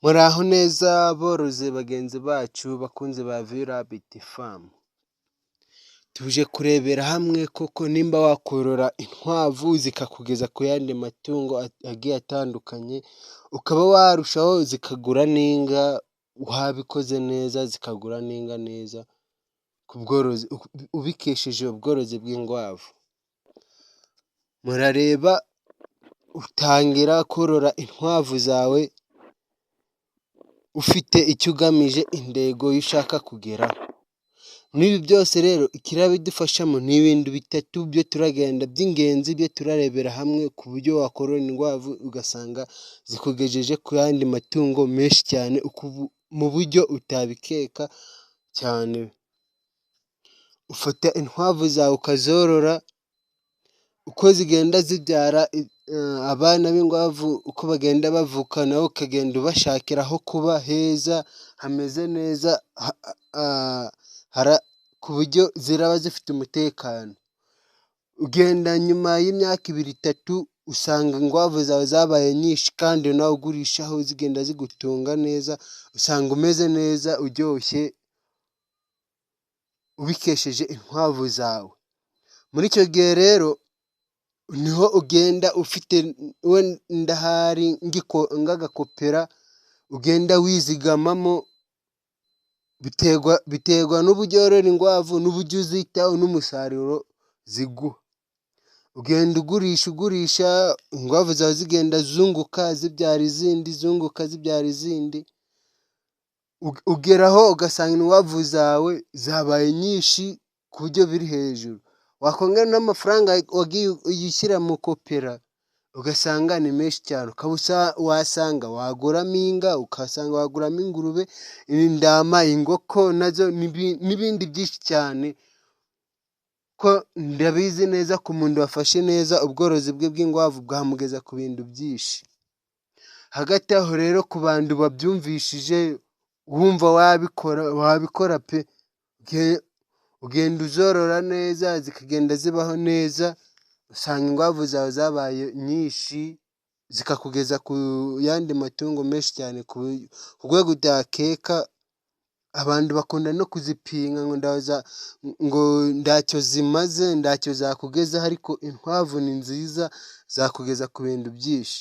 Muraho neza borozi bagenzi bacu bakunzi ba Virabiti famu, tuje kurebera hamwe koko nimba wakorora inkwavu zikakugeza ku yandi matungo agiye atandukanye, ukaba warushaho zikagura n'inka, wabikoze neza zikagura n'inka neza ku bworozi ubikesheje ubworozi bw'inkwavu. Murareba utangira korora inkwavu zawe ufite icyo ugamije, intego yo ushaka kugeraho. N'ibi byose rero ikirabidufashamo ni ibintu bitatu byo turagenda by'ingenzi byo turarebera hamwe ku buryo wakorora inkwavu ugasanga zikugejeje ku yandi matungo menshi cyane mu buryo utabikeka cyane. Ufata inkwavu zawe ukazorora, uko zigenda zibyara abana b'inkwavu uko bagenda bavuka nawe ukagenda ubashakira aho kuba heza hameze neza, ku buryo ziraba zifite umutekano. Ugenda nyuma y'imyaka 2-3 usanga inkwavu zawe zabaye nyinshi kandi nawe ugurishaho zigenda zigutunga neza, usanga umeze neza uryoshye ubikesheje inkwavu zawe. Muri icyo gihe rero niho ugenda ufite wenda hari nk'agakopera ugenda wizigamamo, biterwa n'uburyo worora inkwavu n'uburyo uzitaho n'umusaruro ziguha. Ugenda ugurisha inkwavu zawe zigenda zunguka zibyara izindi, zunguka zibyara izindi, ugeraho ugasanga inkwavu zawe zabaye nyinshi ku buryo biri hejuru. Wakongera n'amafaranga wagiye uyishyira mu kopera ugasanga ni menshi cyane, wasanga waguramo inka, ukasanga waguramo ingurube, intama, inkoko nazo n'ibindi byinshi cyane, ko ndabizi neza ko umuntu wafashe neza ubworozi bwe bw'inkwavu bwamugeza ku bintu byinshi. Hagati aho rero ku bantu babyumvishije wumva wabikora pe, ugenda uzorora neza zikagenda zibaho neza, usanga inkwavu zawe zabaye nyinshi zikakugeza ku yandi matungo menshi cyane ku rwego utakeka. Abantu bakunda no kuzipinga ngo ntacyo zimaze, ntacyo zakugezaho, ariko inkwavu ni nziza zakugeza ku bintu byinshi.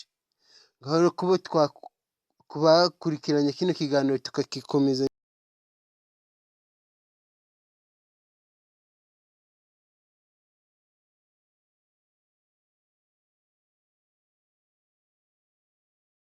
Ngaho kuba bakurikiranye kino kiganiro tukagikomeza.